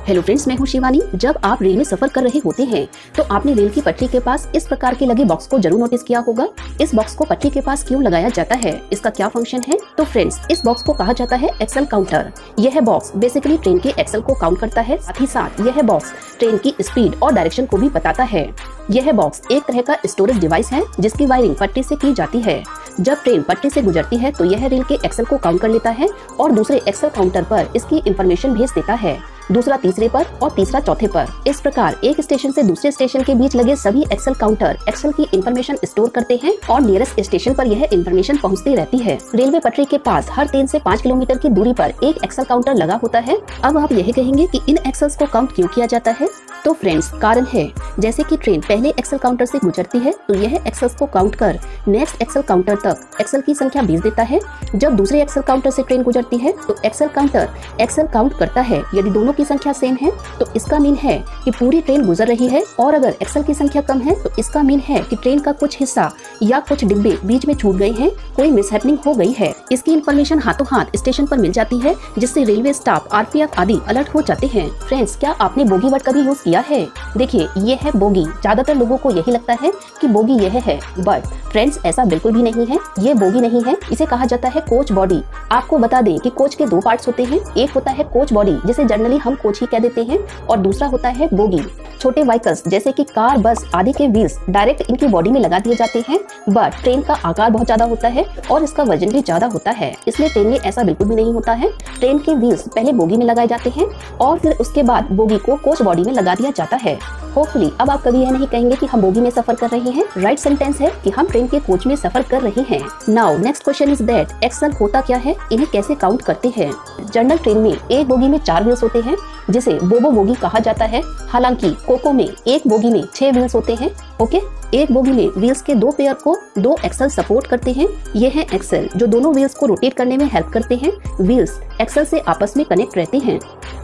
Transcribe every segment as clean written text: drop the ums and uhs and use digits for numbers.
Hello friends, मैं हूं शिवानी। जब आप रेल में सफर कर रहे होते हैं तो आपने रेल की पटरी के पास इस प्रकार के लगे बॉक्स को जरूर नोटिस किया होगा। इस बॉक्स को पटरी के पास क्यों लगाया जाता है, इसका क्या फंक्शन है? तो फ्रेंड्स, इस बॉक्स को कहा जाता है एक्सेल काउंटर। यह बॉक्स बेसिकली ट्रेन के एक्सेल को काउंट करता है। साथ ही साथ यह बॉक्स ट्रेन की स्पीड और डायरेक्शन को भी बताता है। यह बॉक्स एक तरह का स्टोरेज डिवाइस है जिसकी वायरिंग पटरी से की जाती है। जब ट्रेन पटरी से गुजरती है तो यह रेल के एक्सेल को काउंट कर लेता है और दूसरे एक्सेल काउंटर पर इसकी इंफॉर्मेशन भेज देता है, दूसरा तीसरे पर और तीसरा चौथे पर। इस प्रकार एक स्टेशन से दूसरे स्टेशन के बीच लगे सभी एक्सेल काउंटर एक्सेल की इंफॉर्मेशन स्टोर करते हैं और नियरेस्ट स्टेशन पर यह इंफॉर्मेशन पहुंचती रहती है। रेलवे पटरी के पास हर 3 से 5 किलोमीटर की दूरी पर एक एक्सेल काउंटर लगा होता है। अब आप यही कहेंगे कि इन एक्सेल्स को काउंट क्यों किया जाता है? तो फ्रेंड्स, कारण है जैसे कि ट्रेन पहले एक्सेल काउंटर से गुजरती है तो यह एक्सेल्स को काउंट कर नेक्स्ट एक्सेल काउंटर तक एक्सेल की संख्या भेज देता है। जब दूसरे एक्सेल काउंटर से ट्रेन गुजरती है तो एक्सेल काउंटर एक्सेल काउंट करता है। यदि दोनों की संख्या सेम है तो इसका मीन है कि पूरी ट्रेन गुजर रही है, और अगर एक्सेल की संख्या कम है तो इसका मीन है कि ट्रेन का कुछ हिस्सा या कुछ डिब्बे बीच में छूट गए हैं, कोई मिसहैपनिंग हो गई है। इसकी इंफॉर्मेशन हाथों हाथ स्टेशन पर मिल जाती है जिससे रेलवे स्टाफ, आरपीएफ आदि अलर्ट हो जाते हैं। फ्रेंड्स, क्या आपने बोगी वर्ड कभी यूज किया है? देखिए, ये है बोगी। ज्यादातर लोगों को यही लगता है कि बोगी यह है, बट फ्रेंड्स ऐसा बिल्कुल भी नहीं है। ये बोगी नहीं है, इसे कहा जाता है कोच बॉडी। आपको बता दें कि कोच के 2 पार्ट्स होते हैं। एक होता है कोच बॉडी जिसे जनरली हम कोच ही कह देते हैं, और दूसरा होता है बोगी। छोटे व्हीकल्स जैसे कि कार, बस आदि के व्हील्स डायरेक्ट इनकी बॉडी में लगा दिए जाते हैं, बट ट्रेन का आकार बहुत ज्यादा होता है और इसका वजन भी ज्यादा होता है, इसलिए ट्रेन में ऐसा बिल्कुल भी नहीं होता है। ट्रेन के व्हील्स पहले बोगी में लगाए जाते हैं और फिर उसके बाद बोगी को कोच बॉडी में लगा दिया जाता है। होपफुली अब आप कभी यह नहीं कहेंगे कि हम बोगी में सफर कर रहे हैं। राइट सेंटेंस है कि हम ट्रेन के कोच में सफर कर रहे हैं। Now next question is that Excel होता क्या है, इन्हें कैसे काउंट करते हैं? जनरल ट्रेन में एक बोगी में 4 व्हील्स होते हैं जिसे बोबो बोगी कहा जाता है। हालांकि कोको में एक बोगी में 6 व्हील्स होते हैं। ओके, एक बोगी में व्हील्स के 2 पेयर को 2 एक्सेल सपोर्ट करते हैं। ये हैं एक्सेल जो दोनों व्हील्स को रोटेट करने में हेल्प करते हैं। व्हील्स एक्सेल से आपस में कनेक्ट रहते हैं।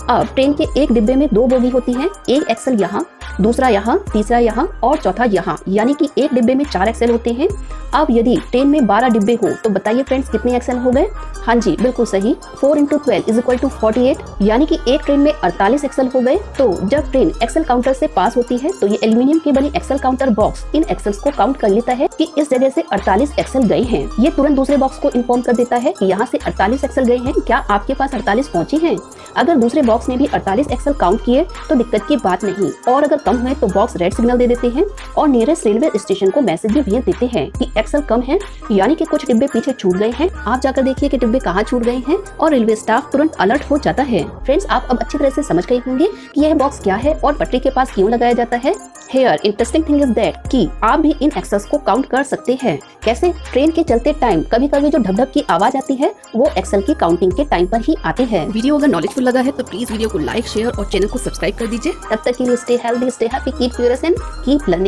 अब ट्रेन के एक डिब्बे में 2 बोगी होती हैं, एक एक्सेल यहाँ, दूसरा यहाँ, तीसरा यहाँ और चौथा यहाँ, यानी कि एक डिब्बे में 4 एक्सेल होते हैं। अब यदि ट्रेन में 12 डिब्बे हो तो बताइए फ्रेंड्स कितने एक्सेल हो गए? हाँ जी, बिल्कुल सही, 4 × 12 = 48, यानी कि एक ट्रेन में 48 एक्सेल हो गए। तो जब ट्रेन एक्सेल काउंटर से पास होती है तो ये एल्यूमिनियम की बनी एक्सेल काउंटर बॉक्स इन एक्सेल्स को काउंट कर लेता है कि इस जगह से 48 एक्सेल गए हैं। ये तुरंत दूसरे बॉक्स को इन्फॉर्म कर देता है कि यहाँ से 48 एक्सेल गए हैं, क्या आपके पास 48 पहुंचे हैं? अगर दूसरे बॉक्स ने भी 48 एक्सेल काउंट किए तो दिक्कत की बात नहीं, और अगर कम हुए तो बॉक्स रेड सिग्नल दे देते हैं और नियरेस्ट रेलवे स्टेशन को मैसेज भी भेज देते हैं कि एक्सेल कम है, यानी कि कुछ डिब्बे पीछे छूट गए हैं। आप जाकर देखिए कि डिब्बे कहाँ छूट गए हैं और रेलवे स्टाफ तुरंत अलर्ट हो जाता है। फ्रेंड्स, आप अब अच्छी तरह से समझ गए होंगे कि यह बॉक्स क्या है और पटरी के पास क्यों लगाया जाता है। Here interesting thing is that कि आप भी इन एक्सेल्स को काउंट कर सकते हैं। कैसे? ट्रेन के चलते टाइम कभी कभी जो ढक ढक की आवाज आती है वो एक्सेल की काउंटिंग के टाइम पर ही आती है। वीडियो अगर नॉलेजफुल लगा है तो प्लीज वीडियो को लाइक, शेयर और चैनल को सब्सक्राइब कर दीजिए। तब तक के लिए stay healthy, stay happy, keep curious and keep learning.